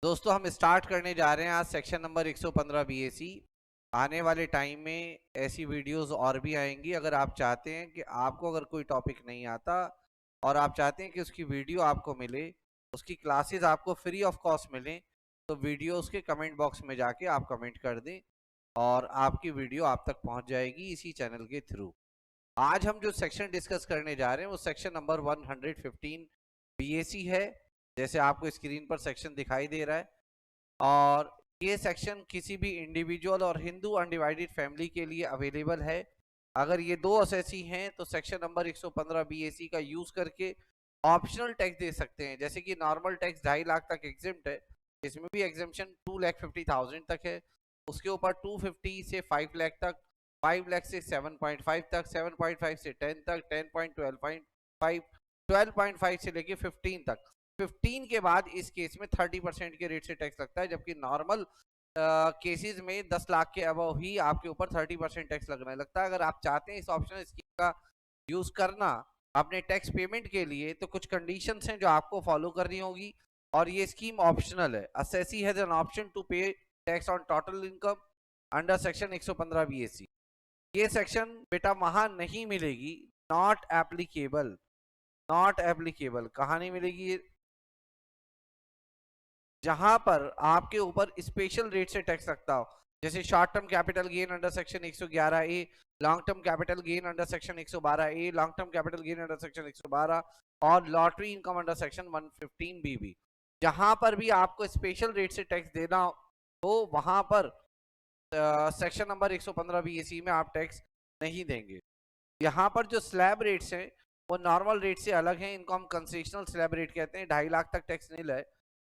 दोस्तों हम स्टार्ट करने जा रहे हैं आज सेक्शन नंबर 115 बीएसी। आने वाले टाइम में ऐसी वीडियोस और भी आएंगी। अगर आप चाहते हैं कि आपको अगर कोई टॉपिक नहीं आता और आप चाहते हैं कि उसकी वीडियो आपको मिले, उसकी क्लासेस आपको फ्री ऑफ कॉस्ट मिलें, तो वीडियोस के कमेंट बॉक्स में जाके आप कमेंट कर दें और आपकी वीडियो आप तक पहुंच जाएगी इसी चैनल के थ्रू। आज हम जो सेक्शन डिस्कस करने जा रहे हैं वो सेक्शन नंबर 115 बीएसी है, जैसे आपको स्क्रीन पर सेक्शन दिखाई दे रहा है। और ये सेक्शन किसी भी इंडिविजुअल और हिंदू अनडिवाइडेड फैमिली के लिए अवेलेबल है। अगर ये दो असेसी हैं तो सेक्शन नंबर 115 बीएसी का यूज करके ऑप्शनल टैक्स दे सकते हैं। जैसे कि नॉर्मल टैक्स 2.5 लाख तक एग्जिम्ट है, इसमें भी एग्जिम्पशन 2,50,000 तक है। उसके ऊपर 250 से 5 लाख तक, 5 लाख से 7.5 तक, 7.5 से 10 तक, 10.12.5, 12.5 से लेके 15 तक। 15 के बाद इस केस में 30% के रेट से टैक्स लगता है, जबकि नॉर्मल केसेस में 10 लाख के अबव ही आपके ऊपर 30% टैक्स लगने लगता है। अगर आप चाहते हैं इस ऑप्शनल स्कीम का यूज करना अपने टैक्स पेमेंट के लिए, तो कुछ कंडीशंस हैं जो आपको फॉलो करनी होगी और ये स्कीम ऑप्शनल है। Assessee has an option to pay tax on total income under section 115 BAC. ये सेक्शन बेटा वहां नहीं मिलेगी, नॉट एप्लीकेबल। नॉट एप्लीकेबल कहाँ नहीं मिलेगी? जहां पर आपके ऊपर स्पेशल रेट से टैक्स लगता हो, जैसे short term capital gain under section 111 A, long term capital gain under section 112 A, long term capital gain under section 112 और lottery income under section 115 BB. जहां पर भी आपको स्पेशल रेट से टैक्स देना हो वहां पर सेक्शन नंबर 115 बीएसी में आप टैक्स नहीं देंगे। यहाँ पर जो स्लैब रेट्स हैं वो नॉर्मल रेट से अलग हैं, इनको हम कंसेशनल स्लैब रेट कहते हैं। 2.5 लाख तक टैक्स नहीं है।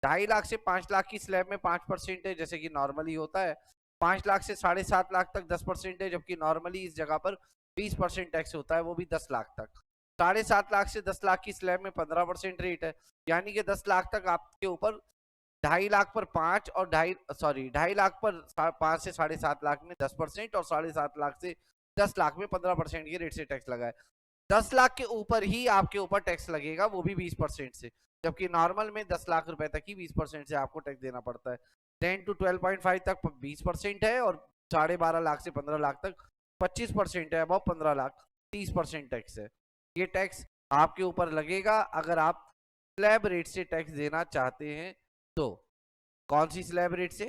2.5 लाख से 5 लाख की स्लैब में 5% है, जैसे कि नॉर्मली होता है। 5 लाख से 7.5 लाख तक 10% है, जबकि नॉर्मली इस जगह पर 20% टैक्स होता है, वो भी 10 लाख तक। 7.5 लाख से 10 लाख की स्लैब में 15% रेट है, यानी कि 10 लाख तक आपके ऊपर 2.5 लाख पर 5 और 2.5 लाख पर 5 से 7.5 लाख में 10% और 7.5 लाख से 10 लाख में 15% के रेट से टैक्स लगा है। 10 लाख के ऊपर ही आपके ऊपर टैक्स लगेगा, वो भी 20% से, जबकि नॉर्मल में 10 लाख रुपए तक ही 20% से आपको टैक्स देना पड़ता है। 10 टू 12.5 तक 20% है और 12.5 लाख से 15 लाख तक 25% है। अब 15 लाख 30% टैक्स है। ये टैक्स आपके ऊपर लगेगा अगर आप स्लैब रेट से टैक्स देना चाहते हैं। तो कौन सी स्लैब रेट से?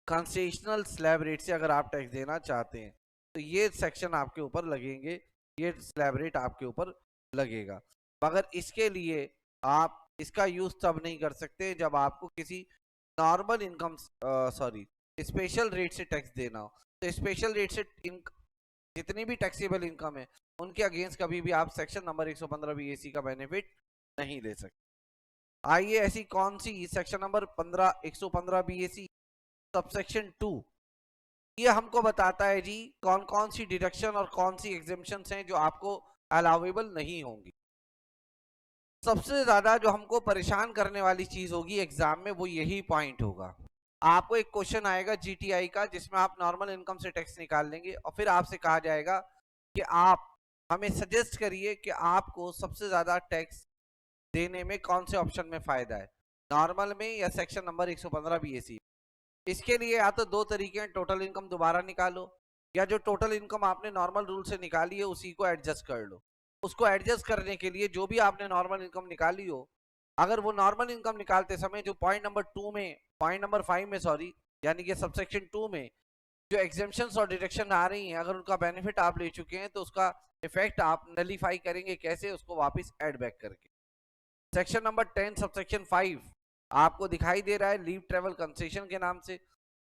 कंसेशनल स्लैब रेट से अगर आप टैक्स देना चाहते हैं तो ये सेक्शन आपके ऊपर लगेंगे, ये स्लैब रेट आपके ऊपर लगेगा। मगर इसके लिए आप इसका यूज तब नहीं कर सकते जब आपको किसी नॉर्मल इनकम स्पेशल रेट से टैक्स देना हो। तो स्पेशल रेट से जितनी भी टैक्सेबल इनकम है उनके अगेंस्ट कभी भी आप सेक्शन नंबर 115 बीएसी का बेनिफिट नहीं ले सकते। आइए ऐसी कौन सी सेक्शन नंबर 115 बीएसी सबसेक्शन 2 ये हमको बताता है जी कौन कौन सी डिडक्शन और कौन सी एग्जेम्पशंस हैं जो आपको अलाउेबल नहीं होंगी। सबसे ज्यादा जो हमको परेशान करने वाली चीज होगी एग्जाम में वो यही पॉइंट होगा। आपको एक क्वेश्चन आएगा जीटीआई का जिसमें आप नॉर्मल इनकम से टैक्स निकाल लेंगे और फिर आपसे कहा जाएगा कि आप हमें सजेस्ट करिए कि आपको सबसे ज्यादा टैक्स देने में कौन से ऑप्शन में फायदा है, नॉर्मल में या सेक्शन नंबर 115 बीएसी। इसके लिए या तो दो तरीके हैं, टोटल इनकम दोबारा निकालो या जो टोटल इनकम आपने नॉर्मल रूल से निकाली है उसी को एडजस्ट कर लो। उसको एडजस्ट करने के लिए जो भी आपने नॉर्मल इनकम निकाली हो, अगर वो नॉर्मल इनकम निकालते समय जो पॉइंट नंबर 5 में यानी कि सबसेक्शन 2 में जो एग्जेम्पशंस और डिडक्शन आ रही हैं, अगर उनका बेनिफिट आप ले चुके हैं तो उसका इफेक्ट आप नलीफाई करेंगे कैसे? उसको वापस ऐड बैक करके। सेक्शन नंबर 10 सबसेक्शन 5 आपको दिखाई दे रहा है लीव ट्रेवल कंसेशन के नाम से।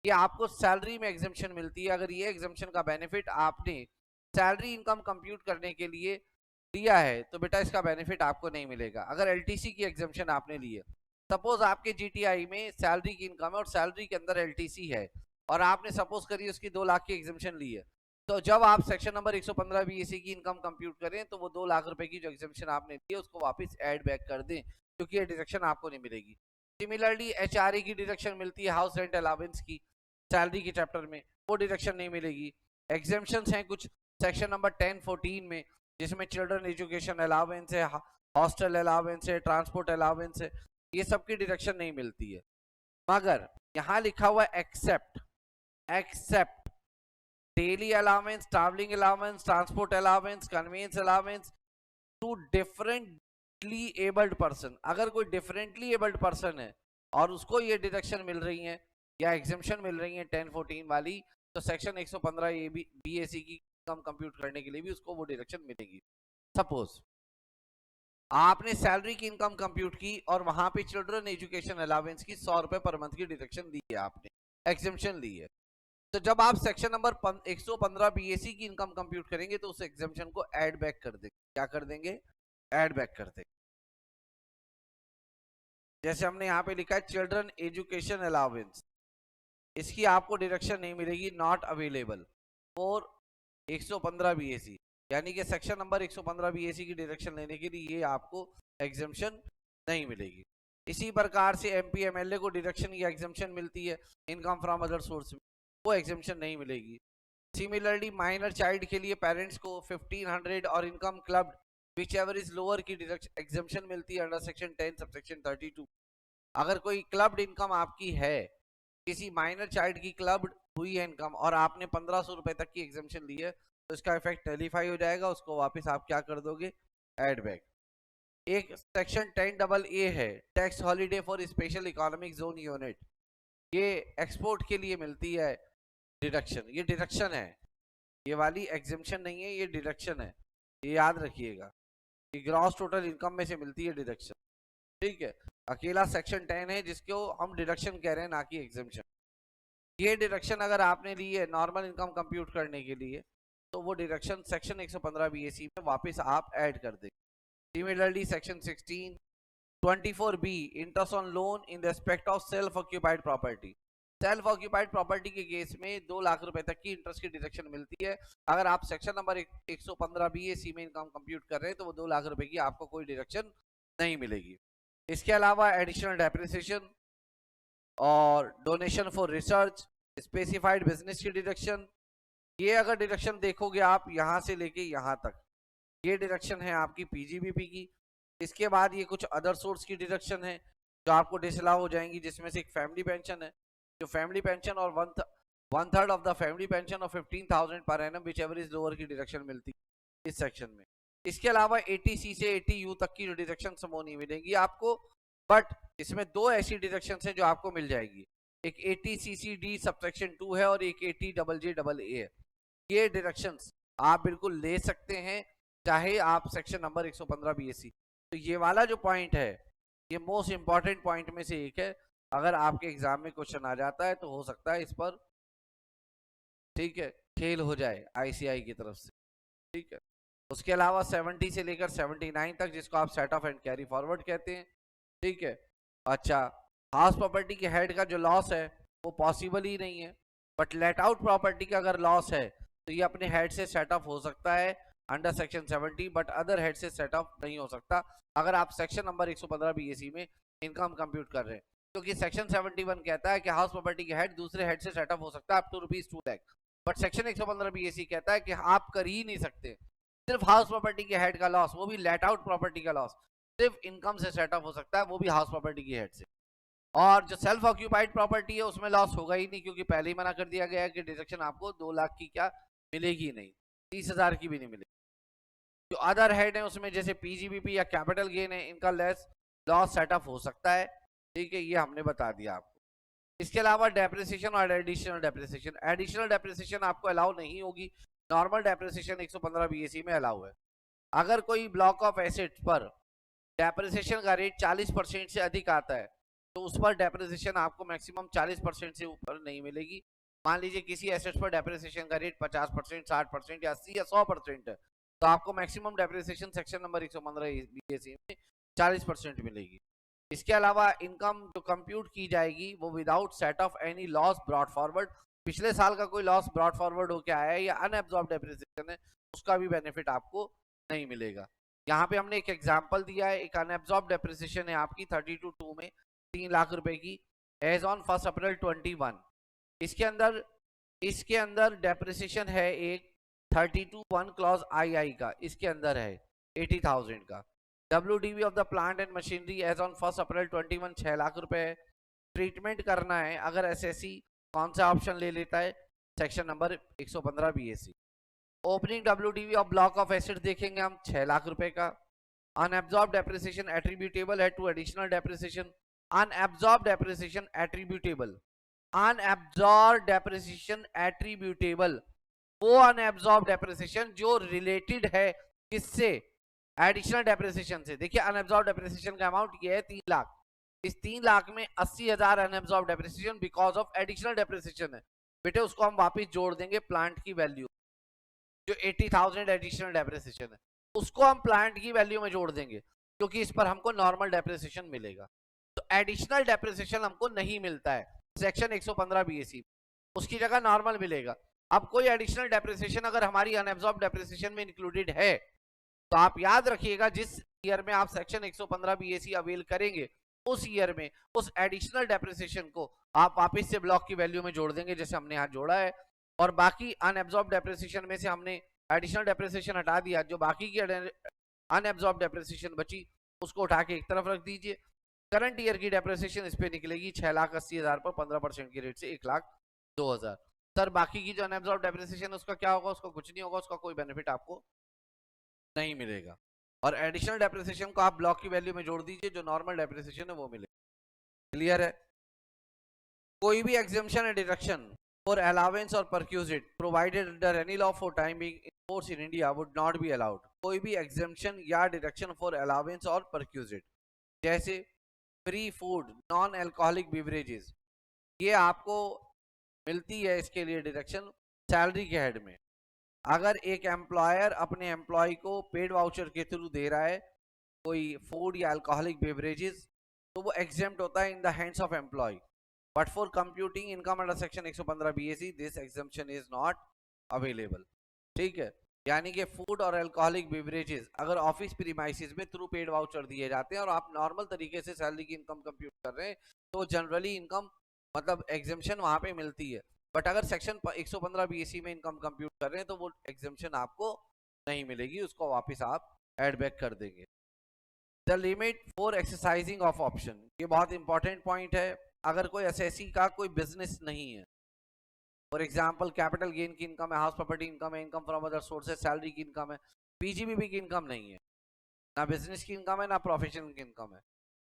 ये आपको सैलरी में एग्जेम्पशन मिलती है। अगर ये एग्जेम्पशन का बेनिफिट आपने सैलरी इनकम कंप्यूट करने के लिए लिया है तो बेटा इसका बेनिफिट आपको नहीं मिलेगा। अगर एलटीसी की एग्जेम्पशन आपने ली है, सपोज आपके जीटीआई में सैलरी की इनकम है और सैलरी के अंदर एलटीसी है और आपने सपोज करिए उसकी 2 लाख की एग्जेम्पशन ली है, तो जब आप सेक्शन नंबर 115 बीएसी की इनकम कंप्यूट करें तो वो 2 लाख रुपए की जो एग्जेम्पशन आपने ली है उसको वापस ऐड बैक कर दें, क्योंकि ये डिडक्शन आपको नहीं मिलेगी। सिमिलरली एचआरए की डिडक्शन मिलती है हाउस रेंट अलाउंस की, सैलरी के चैप्टर में वो डिडक्शन नहीं मिलेगी। एग्जेम्पशंस हैं कुछ सेक्शन नंबर 10-14 में, जिसमें चिल्ड्रन एजुकेशन अलाउंस है, हॉस्टल अलाउंस है, ट्रांसपोर्ट अलाउंस है। ये सबकी डिडक्शन नहीं मिलती है। मगर यहाँ लिखा हुआ है except daily allowance, travelling allowance, transport allowance, conveyance allowance to differently abled person. अगर कोई डिफरेंटली एबल्ड पर्सन है और उसको ये डिडक्शन मिल रही है या एग्जेम्पशन मिल रही है 1014 वाली, तो सेक्शन 115 BAC की इनकम कंप्यूट करने के लिए भी उसको वो डिडक्शन मिलेगी। सपोज आपने सैलरी की इनकम कंप्यूट की और वहां पे चिल्ड्रन एजुकेशन अलाउंस की 100 रुपए पर मंथ की डिडक्शन दी है, आपने एग्जेम्पशन ली है। तो जब आप सेक्शन नंबर 115 BAC की इनकम कंप्यूट करेंगे तो उस एग्जेम्पशन को ऐड बैक कर देंगे। क्या कर देंगे? ऐड बैक कर देंगे। जैसे हमने यहाँ पे लिखा है चिल्ड्रन एजुकेशन अलाउंस, इसकी आपको डिडक्शन नहीं मिलेगी, नॉट अवेलेबल फॉर 115 BAC, यानी कि सेक्शन नंबर 115 BAC की डिडक्शन लेने के लिए ये आपको एग्जेम्पशन नहीं मिलेगी। इसी प्रकार से MP MLA को डिडक्शन या एग्जेम्पशन मिलती है इनकम फ्रॉम अदर सोर्स, वो एग्जेम्पशन नहीं मिलेगी। सिमिलरली माइनर चाइल्ड के लिए पेरेंट्स को 1500 और income club which ever is lower की एग्जेम्पशन मिलती है अंडर सेक्शन 10 सबसेक्शन 32। अगर कोई क्लब्ड इनकम आपकी है, किसी माइनर चाइल्ड की क्लब्ड हुई है इनकम और आपने 1500 रुपए तक की एग्जेम्पशन ली है, तो इसका इफेक्ट टेलीफाई हो जाएगा, उसको वापस आप क्या कर दोगे? Add back. एक सेक्शन 10AA है tax holiday for special economic zone unit, ये एक्सपोर्ट के लिए मिलती है डिडक्शन, ये डिडक्शन है, ये वाली एग्जेम्पशन नहीं है, ये डिडक्शन है, ये याद रखिएगा। ये ग्रॉस टोटल इनकम में से मिलती है डिडक्शन, ठीक है। अकेला सेक्शन 10 है जिसको हम डिडक्शन कह रहे हैं, ना कि एग्जेम्पशन। ये डिडक्शन अगर आपने ली है नॉर्मल इनकम कंप्यूट करने के लिए, तो वो डिडक्शन सेक्शन 115 BAC में वापस आप ऐड कर देंगे। Similarly section 16 24B interest on loan in respect of self occupied property, self occupied property के केस में 2 लाख रुपए तक की इंटरेस्ट की डिडक्शन मिलती है। अगर आप सेक्शन नंबर 115 BAC में इनकम कंप्यूट कर रहे हैं तो वो 2 लाख रुपए की आपको कोई डिडक्शन नहीं मिलेगी। इसके अलावा एडिशनल डेप्रिसिएशन और donation for research, specified business की डिडक्शन, ये अगर डिडक्शन देखोगे आप यहाँ से लेके यहाँ तक, ये डिडक्शन है आपकी PGBP की। इसके बाद ये कुछ अदर सोर्स की डिडक्शन है जो आपको डिसअलाउ हो जाएंगी, जिसमें से एक फैमिली पेंशन है, जो फैमिली पेंशन और one third of the family pension और 15,000 per annum which ever is lower की डिडक्शन मिलती है इस सेक्शन में। इसके अलावा 80C से 80U तक की डिडक्शन समूह नहीं मिलेंगी आपको, बट इसमें 2 ऐसी डिडक्शन है जो आपको मिल जाएगी, एक 80CCD सबसेक्शन 2 है और एक 80JJAA है। ये डिडक्शंस आप बिल्कुल ले सकते हैं चाहे आप सेक्शन नंबर 115 BAC। तो ये वाला जो पॉइंट है ये मोस्ट इंपॉर्टेंट पॉइंट में से एक है, अगर आपके एग्जाम में क्वेश्चन आ जाता है तो हो सकता है इस पर, ठीक है, खेल हो जाए ICI की तरफ से, ठीक है। उसके अलावा 70 से लेकर 79 तक जिसको आप set of and carry forward कहते हैं, ठीक है। अच्छा, हाउस प्रॉपर्टी के हेड का जो लॉस है वो पॉसिबल ही नहीं है, बट लेट आउट प्रॉपर्टी का अगर लॉस है तो ये अपने हेड से सेट ऑफ हो सकता है under section 70, but other head से सेट ऑफ नहीं हो सकता अगर आप सेक्शन नंबर 115 BAC में इनकम कंप्यूट कर रहे हैं, क्योंकि सेक्शन 71 कहता है कि हाउस प्रॉपर्टी के हेड दूसरे हेड से सेट ऑफ हो सकता है up to ₹2 lakh, but section 115 BAC कहता है कि आप कर ही नहीं सकते। सिर्फ हाउस प्रॉपर्टी के हेड का लॉस, वो भी लेट आउट प्रॉपर्टी का लॉस, सिर्फ इनकम से सेट ऑफ हो सकता है, वो भी हाउस प्रॉपर्टी की हेड से। और जो सेल्फ ऑक्यूपाइड प्रॉपर्टी है उसमें लॉस होगा ही नहीं, क्योंकि पहले ही मना कर दिया गया है कि डिडक्शन आपको 2 लाख की क्या मिलेगी नहीं, 30,000 की भी नहीं मिलेगी। जो अदर हेड है उसमें जैसे PGBP या कैपिटल गेन है, इनका लॉस सेट ऑफ हो सकता है, ठीक है, ये हमने बता दिया आपको। इसके अलावा डेप्रिसिएशन और एडिशनल डेप्रिसिएशन आपको अलाउ नहीं होगी, नॉर्मल डेप्रिसिएशन 115 BAC में अलाउ है। अगर कोई ब्लॉक ऑफ एसेट्स पर डेप्रिसिएशन का रेट 40% से अधिक आता है तो उस पर डेप्रिसिएशन आपको मैक्सिमम 40% से ऊपर नहीं मिलेगी। मान लीजिए किसी एसेट्स पर डेप्रिसिएशन का रेट 50%, 60% या 80 या 100% है, तो आपको maximum depreciation section number 115 BAC में 40% मिलेगी। इसके अलावा इनकम जो कंप्यूट की जाएगी वो without set of any loss brought forward, पिछले साल का कोई लॉस ब्रॉट फॉरवर्ड होकर आया है या अनएब्जॉर्ब डेप्रिसिएशन है, उसका भी बेनिफिट आपको नहीं मिलेगा। यहाँ पे हमने एक एग्जांपल दिया है, एक अनएब्जॉर्ब डेप्रिसिएशन है आपकी 32(2) में 3 लाख रुपए की एज ऑन 1 अप्रैल 21। इसके अंदर डेप्रिसिएशन है एक 32(1) क्लॉज II का, इसके अंदर है 80,000 का। WDV of the plant and machinery as on 1 April 21 6 lakh रुपए है। ट्रीटमेंट करना है अगर एसएससी कौन सा ऑप्शन ले लेता है, section number 115 BAC। Opening WDV of block of asset देखेंगे हम 6 लाख रुपए का। अनएब्जॉर्ब डेप्रिसिएशन एट्रीब्यूटेबल है to additional depreciation. Unabsorb depreciation attributable, unabsorb depreciation attributable, वो अनएब्जॉर्ब डेप्रिसिएशन जो रिलेटेड है किससे, एडिशनल डेप्रिसिएशन से। देखिए अनएब्जॉर्ब डेप्रिसिएशन का अमाउंट ये है 3 लाख। इस 3 लाख में 80,000 unabsorbed depreciation because of additional depreciation है। बेटे उसको हम वापस जोड़ देंगे प्लांट की वैल्यू, जो 80,000 एडिशनल डेप्रिसिएशन है उसको हम प्लांट की वैल्यू में जोड़ देंगे, क्योंकि इस पर हमको नॉर्मल डेप्रिसिएशन मिलेगा। तो एडिशनल डेप्रिसिएशन हमको नहीं मिलता है सेक्शन 115 BAC, उसकी जगह नॉर्मल मिलेगा। अब कोई एडिशनल डेप्रिसिएशन अगर हमारी अनएब्जॉर्ब डेप्रिसिएशन में इंक्लूडेड है तो आप याद रखिएगा जिस ईयर में आप सेक्शन 115 BAC अवेल करेंगे उस ईयर में उस एडिशनल डेप्रिसिएशन को आप वापस से ब्लॉक की वैल्यू में जोड़ देंगे, जैसे हमने यहाँ जोड़ा है। और बाकी अनएब्जॉर्ब डेप्रिसिएशन में से हमने एडिशनल डेप्रिसिएशन हटा दिया, जो बाकी की अनएब्जॉर्ब डेप्रिसिएशन बची उसको उठा के एक तरफ रख दीजिए। करंट ईयर की डेप्रिसिएशन इस पे निकलेगी 6,80,000 पर 15% की रेट से 1,02,000। सर बाकी की जो अनएब्जॉर्ब डेप्रिसिएशन उसका क्या होगा, उसका कुछ नहीं होगा, उसका कोई बेनिफिट आपको नहीं मिलेगा। और एडिशनल डेप्रिसिएशन को आप ब्लॉक की वैल्यू में जोड़ दीजिए, जो नॉर्मल डेप्रिसिएशन है वो मिलेगा। क्लियर है। कोई भी exemption and deduction for allowance और perquisite provided under any law for time being in force in India would not be allowed. कोई भी एग्जेम्पशन या डिडक्शन फॉर अलाउंस और परक्यूजिट, जैसे free food, non alcoholic beverages, ये आपको मिलती है इसके लिए डिडक्शन सैलरी के हेड में। अगर एक एम्प्लॉयर अपने एम्प्लॉय को पेड वाउचर के थ्रू दे रहा है कोई फूड या अल्कोहलिक बेवरेजेस, तो वो एग्जेम्प्ट होता है in the hands of employee. But for computing income under section 115 BAC this exemption is not available. ठीक है, यानी कि फूड और अल्कोहलिक बेवरेजेस अगर ऑफिस प्रीमाइसिस में थ्रू पेड वाउचर दिए जाते हैं और आप नॉर्मल तरीके से सैलरी की इनकम कंप्यूट कर रहे हैं तो जनरली इनकम मतलब एग्जेम्पशन वहां पे मिलती है। बट अगर सेक्शन 115 BAC में इनकम कंप्यूट कर रहे हैं तो वो एग्जेम्पशन आपको नहीं मिलेगी, उसको वापस आप एड बैक कर देंगे। The limit for exercising of option, ये बहुत इंपॉर्टेंट पॉइंट है। अगर कोई एसएससी का कोई बिजनेस नहीं है, फॉर एग्जांपल कैपिटल गेन की इनकम है, हाउस प्रॉपर्टी इनकम है, income from other sources, salary की इनकम है, पीजीबीबी की इनकम नहीं है, ना बिजनेस की इनकम है ना प्रोफेशन की इनकम है,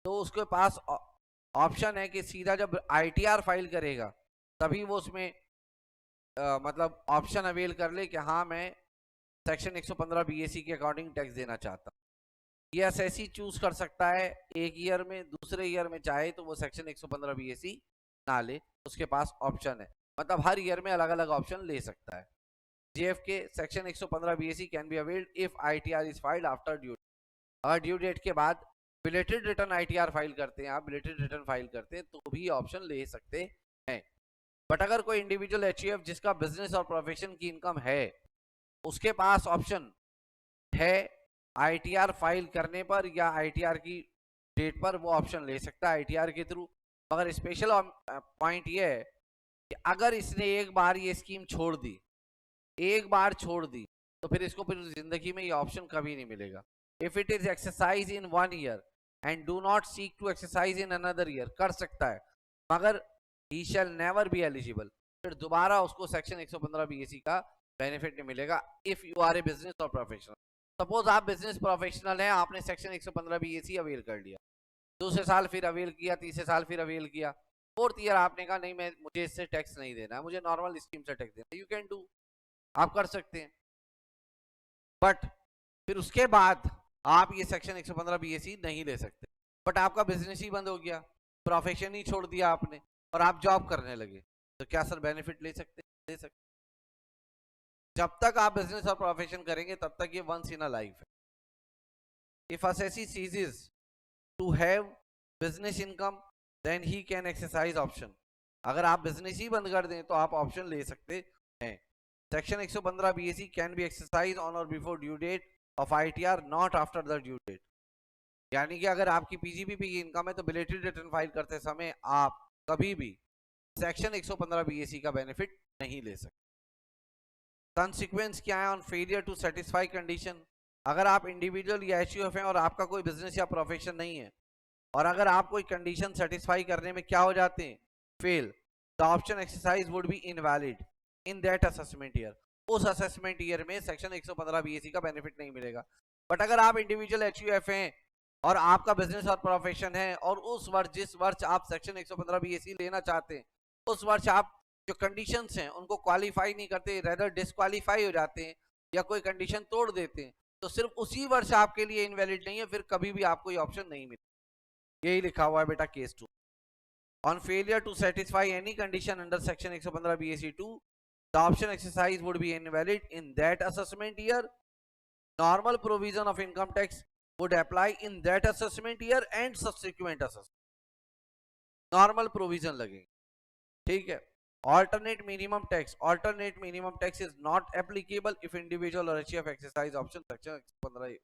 तो उसके पास ऑप्शन है कि सीधा जब ITR फाइल करेगा तभी वो उसमें मतलब ऑप्शन अवेल कर ले कि हाँ मैं सेक्शन 115 BAC के अकॉर्डिंग टैक्स देना चाहता हूँ। ये एसएससी चूज कर सकता है एक ईयर में, दूसरे ईयर में चाहे तो वो सेक्शन 115 BAC ना ले, उसके पास ऑप्शन है, मतलब हर ईयर में अलग अलग ऑप्शन ले सकता है। JFK section 115 BAC can be availed if ITR is filed after due. अगर ड्यू डेट के बाद बिलेटेड रिटर्न ITR फाइल करते हैं, आप बिलेटेड रिटर्न फाइल करते हैं तो भी ऑप्शन ले सकते हैं। बट अगर कोई इंडिविजुअल HUF जिसका बिजनेस और प्रोफेशन की इनकम है उसके पास ऑप्शन है ITR फाइल करने पर या ITR की डेट पर वो ऑप्शन ले सकता है ITR के थ्रू। मगर स्पेशल पॉइंट ये है कि अगर इसने एक बार ये स्कीम छोड़ दी, एक बार छोड़ दी, तो फिर इसको फिर जिंदगी में ये ऑप्शन कभी नहीं मिलेगा। If it is exercise in 1 year and do not seek to exercise in another year, कर सकता है मगर he shall never be eligible, फिर दोबारा उसको सेक्शन 115 BAC का बेनिफिट नहीं मिलेगा if you are a business और प्रोफेशनल। सपोज आप बिजनेस प्रोफेशनल हैं, आपने सेक्शन 115 BAC अवेल कर लिया, दूसरे साल फिर अवेल किया, तीसरे साल फिर अवेल किया, फोर्थ ईयर आपने कहा नहीं मैं मुझे इससे टैक्स नहीं देना, मुझे नॉर्मल स्कीम से टैक्स देना, यू कैन डू, आप कर सकते हैं। बट फिर उसके बाद आप ये सेक्शन 115 BAC नहीं ले सकते। बट आपका बिजनेस ही बंद हो गया, प्रोफेशन ही छोड़ दिया आपने और आप जॉब करने लगे, तो क्या सर बेनिफिट ले सकते? ले सकते। जब तक आप बिजनेस और प्रोफेशन करेंगे तब तक ये वंस इन अ लाइफ है। If assessee ceases to have business income then he can exercise option. अगर आप बिजनेस ही बंद कर दें तो आप ऑप्शन ले सकते हैं। Section 115 BAC can be exercise on or before due date of ITR, not after the due date. यानी कि अगर आपकी PGBP की इनकम है तो बिलेटेड रिटर्न फाइल करते समय आप कभी भी सेक्शन 115 BAC का बेनिफिट नहीं ले सकते। कंसिक्वेंस क्या है on failure to satisfy condition? अगर आप इंडिविजुअल या एचयूएफ हैं और आपका कोई बिजनेस या प्रोफेशन नहीं है, और अगर आप कोई कंडीशन सेटिस्फाई करने में क्या हो जाते हैं, fail, the option exercise would be invalid in that assessment year. उस असेसमेंट ईयर में सेक्शन 115 बीएससी का बेनिफिट नहीं मिलेगा। बट अगर आप इंडिविजुअल एचयूएफ हैं और आपका बिजनेस और प्रोफेशन है, और उस वर्ष जिस वर्ष आप सेक्शन 115 बीएससी लेना चाहते हैं, उस वर्ष आप जो कंडीशंस हैं उनको क्वालिफाई नहीं करते, रेदर डिस्क्वालीफाई हो जाते हैं या कोई कंडीशन तोड़ देते हैं, तो सिर्फ उसी वर्ष आपके लिए इनवैलिड नहीं है, फिर कभी भी आपको ये ऑप्शन नहीं मिलेगा। यही लिखा हुआ है बेटा case 2। On failure to satisfy any condition under section 115 BSC 2, the option exercise would be invalid in that assessment year. Normal provision of income tax would apply in that assessment year and subsequent assessment। Normal provision लगेंगे, ठीक है। alternate minimum tax is not applicable if individual or HUF exercise option section 115।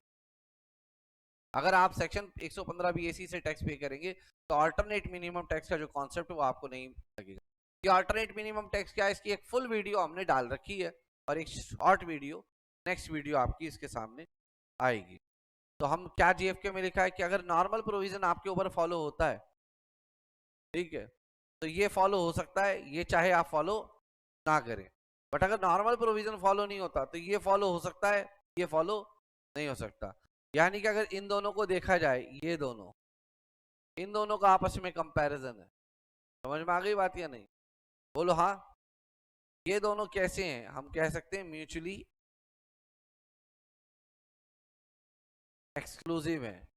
अगर आप section 115 BSc से tax पे करेंगे तो alternate minimum tax का जो कॉन्सेप्ट है वो आपको नहीं लगेगा। ये अल्टरनेट मिनिमम टैक्स क्या है, इसकी एक फुल वीडियो हमने डाल रखी है और एक शॉर्ट वीडियो, नेक्स्ट वीडियो आपकी इसके सामने आएगी। तो हम क्या जीएफके में लिखा है कि अगर नॉर्मल प्रोविजन आपके ऊपर फॉलो होता है, ठीक है, तो ये फॉलो हो सकता है, ये चाहे आप फॉलो ना करें। बट अगर नॉर्मल प्रोविजन फॉलो नहीं होता तो ये फॉलो हो सकता है, ये फॉलो नहीं हो सकता। यानी कि अगर इन दोनों को देखा जाए, ये दोनों, इन दोनों का आपस में कंपैरिजन है, समझ में आ गई बात या नहीं? बोलो हाँ। ये दोनों कैसे हैं, हम कह सकते हैं म्यूचुअली एक्सक्लूसिव है।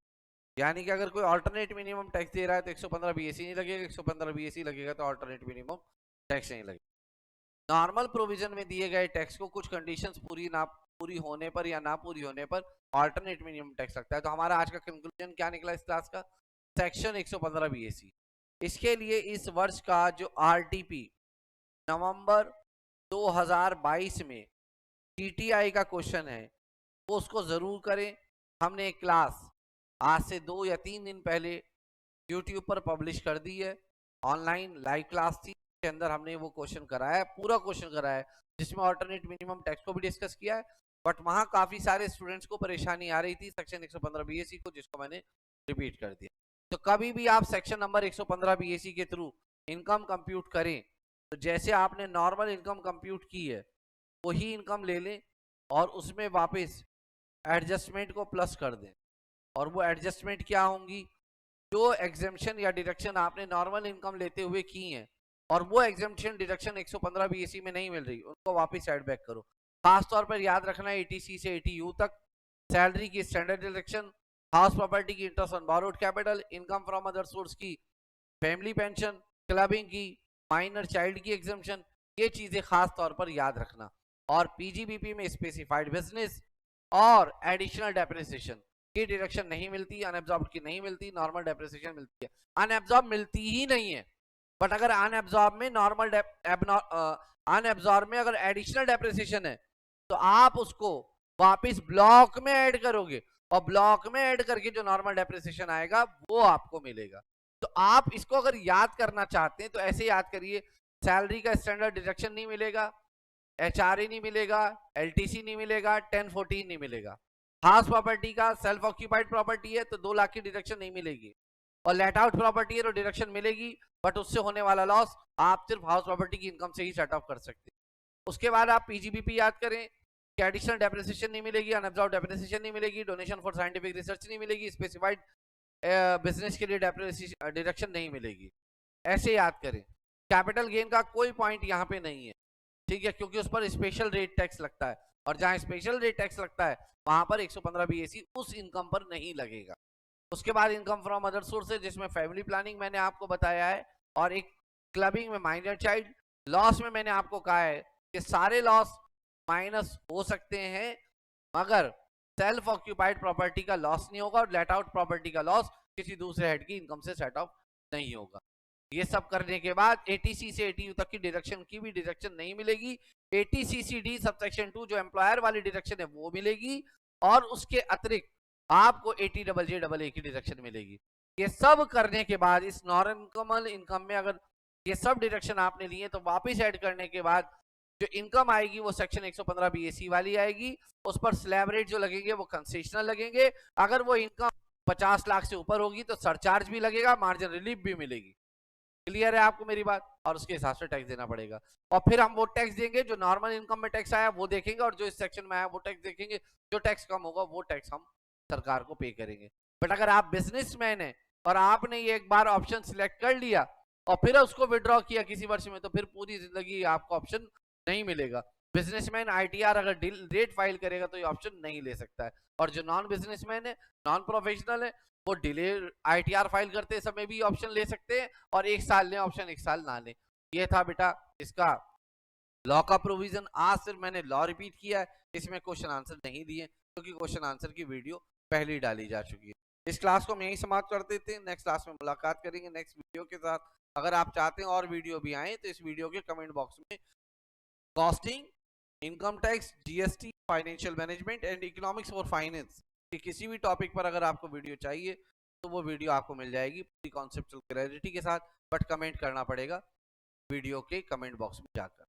यानी कि अगर कोई अल्टरनेट मिनिमम टैक्स दे रहा है तो 115 बीएससी नहीं लगेगा, 115 बीएससी लगेगा तो अल्टरनेट मिनिमम टैक्स नहीं लगेगा। नॉर्मल प्रोविजन में दिए गए टैक्स को कुछ कंडीशंस पूरी होने पर या ना पूरी होने पर अल्टरनेट मिनिमम टैक्स लगता है। तो हमारा आज का कंक्लूजन क्या निकला इस क्लास का, सेक्शन 115 बीएससी। इसके लिए इस वर्ष का जो आरटीपी नवंबर 2022 में टीटीआई का क्वेश्चन है वो उसको जरूर करें। हमने एक क्लास आज से 2 या 3 दिन पहले यूट्यूब पर पब्लिश कर दी है, ऑनलाइन लाइव क्लास थी, के अंदर हमने वो क्वेश्चन कराया, पूरा क्वेश्चन कराया, जिसमें अल्टरनेट मिनिमम टैक्स को भी डिस्कस किया है। बट वहां काफी सारे स्टूडेंट्स को परेशानी आ रही थी सेक्शन 115 बीएससी को, जिसको मैंने रिपीट कर दिया। तो कभी भी आप सेक्शन नंबर 115 बीएससी के थ्रू इनकम कंप्यूट करें तो जैसे आपने नॉर्मल इनकम कंप्यूट की है वही इनकम ले लें और उसमें वापस एडजस्टमेंट को प्लस कर दें। और वो एडजस्टमेंट क्या होंगी, जो एग्जेम्पशन या डिडक्शन आपने नॉर्मल इनकम लेते हुए की हैं और वो एग्जेम्पशन डिडक्शन 115 बीएससी में नहीं मिल रही, उनको वापस एड बैक करो। खास तौर पर याद रखना है 80C से 80U तक सैलरी की स्टैंडर्ड डिडक्शन, हाउस प्रॉपर्टी की interest on borrowed capital, income from other source की फैमिली पेंशन, क्लबिंग की, माइनर चाइल्ड की एग्जेम्पशन, ये चीजें खास तौर पर याद रखना। और पीजीबीपी में स्पेसिफाइड बिजनेस और एडिशनल डेप्रिसिएशन की डिडक्शन नहीं मिलती, अनएब्जॉर्ब की नहीं मिलती, नॉर्मल डेप्रिसिएशन मिलती है। अनएब्जॉर्ब मिलती ही नहीं है, बट अगर अनएब्जॉर्ब में अनएब्जॉर्ब में अगर एडिशनल डेप्रिसिएशन है तो आप उसको वापस ब्लॉक में ऐड करोगे और ब्लॉक में ऐड करके जो नॉर्मल डेप्रिसिएशन आएगा वो आपको मिलेगा। तो आप इसको अगर याद करना चाहते हैं तो ऐसे याद करिए, सैलरी का स्टैंडर्ड डिडक्शन नहीं मिलेगा, एचआरए नहीं मिलेगा, एलटीसी नहीं मिलेगा, 1014 नहीं मिलेगा। हाउस प्रॉपर्टी का सेल्फ ऑक्यूपाइड प्रॉपर्टी है तो 2 लाख की डिडक्शन नहीं मिलेगी, और लेट आउट प्रॉपर्टी है तो डिडक्शन मिलेगी, बट उससे होने वाला लॉस आप सिर्फ हाउस प्रॉपर्टी की इनकम से ही सेट ऑफ कर सकते हैं। उसके बाद आप पीजीबीपी याद करें कि एडिशनल डेप्रिसिएशन नहीं मिलेगी, अनअब्जॉर्ब्ड डेप्रिसिएशन नहीं मिलेगी, डोनेशन फॉर साइंटिफिक रिसर्च नहीं मिलेगी, स्पेसिफाइड बिजनेस के लिए डिडक्शन नहीं मिलेगी। ऐसे याद करें। कैपिटल गेन का कोई पॉइंट यहाँ पे नहीं है, ठीक है, क्योंकि उस पर स्पेशल रेट टैक्स लगता है और जहां स्पेशल रेट टैक्स लगता है वहां पर 115 बीएससी उस इनकम पर नहीं लगेगा। उसके बाद इनकम फ्रॉम अदर सोर्सेज जिसमें फैमिली प्लानिंग मैंने आपको बताया है, और एक क्लबिंग में माइनर चाइल्ड। लॉस में मैंने आपको कहा है कि सारे लॉस माइनस हो सकते हैं मगर सेल्फ ऑक्यूपाइड प्रॉपर्टी का लॉस नहीं होगा और लेट आउट प्रॉपर्टी का लॉस किसी दूसरे हेड की इनकम से सेट ऑफ नहीं होगा। ये सब करने के बाद 80C से 80U तक की डिडक्शन की भी डिडक्शन नहीं मिलेगी। 80CCD सबसेक्शन 2 जो एम्प्लॉयर वाली डिडक्शन है वो मिलेगी, और उसके अतिरिक्त आपको 80JJAA की डिडक्शन मिलेगी। ये सब करने के बाद इस नॉन इनकम में अगर ये सब डिडक्शन आपने लिए तो वापस ऐड करने के बाद जो इनकम आएगी वो सेक्शन 115 बीएससी वाली आएगी, उस पर स्लैब रेट जो लगेंगे वो कंसेशनल लगेंगे। अगर वो इनकम 50 लाख से ऊपर होगी तो सरचार्ज भी लगेगा, मार्जिन रिलीफ भी मिलेगी। क्लियर है आपको मेरी बात? और उसके हिसाब से टैक्स देना पड़ेगा। और फिर हम वो टैक्स देंगे जो नॉर्मल इनकम में टैक्स आया वो देखेंगे, और जो इस सेक्शन में आया वो टैक्स देखेंगे। जो टैक्स कम होगा वो टैक्स हम सरकार को पे करेंगे। बट अगर आप बिजनेसमैन है और आपने ये एक बार ऑप्शन सिलेक्ट कर लिया और फिर उसको विड्रॉ किया किसी वर्ष में, तो फिर पूरी जिंदगी आपको ऑप्शन नहीं मिलेगा। बिजनेसमैन आईटीआर अगर लेट फाइल करेगा तो ये ऑप्शन नहीं ले सकता है। और जो नॉन बिजनेसमैन है, नॉन प्रोफेशनल है, वो डिले आईटीआर फाइल करते समय भी ऑप्शन ले सकते हैं, और 1 साल लें ऑप्शन, 1 साल ना लें। ये था बेटा इसका लॉ का प्रोविजन। आज सिर्फ मैंने लॉ रिपीट किया है, इसमें क्वेश्चन आंसर नहीं दिए क्योंकि क्वेश्चन आंसर की वीडियो पहले ही डाली जा चुकी है। इस क्लास को हम यहीं समाप्त कर देते हैं। नेक्स्ट क्लास में मुलाकात करेंगे नेक्स्ट वीडियो के साथ। अगर आप चाहते हैं और वीडियो भी आए तो इस वीडियो के कमेंट बॉक्स में costing, income tax, GST, financial management and economics for finance के किसी भी टॉपिक पर अगर आपको वीडियो चाहिए तो वो वीडियो आपको मिल जाएगी पूरी कॉन्सेप्चुअल क्लैरिटी के साथ। बट कमेंट करना पड़ेगा वीडियो के कमेंट बॉक्स में जाकर।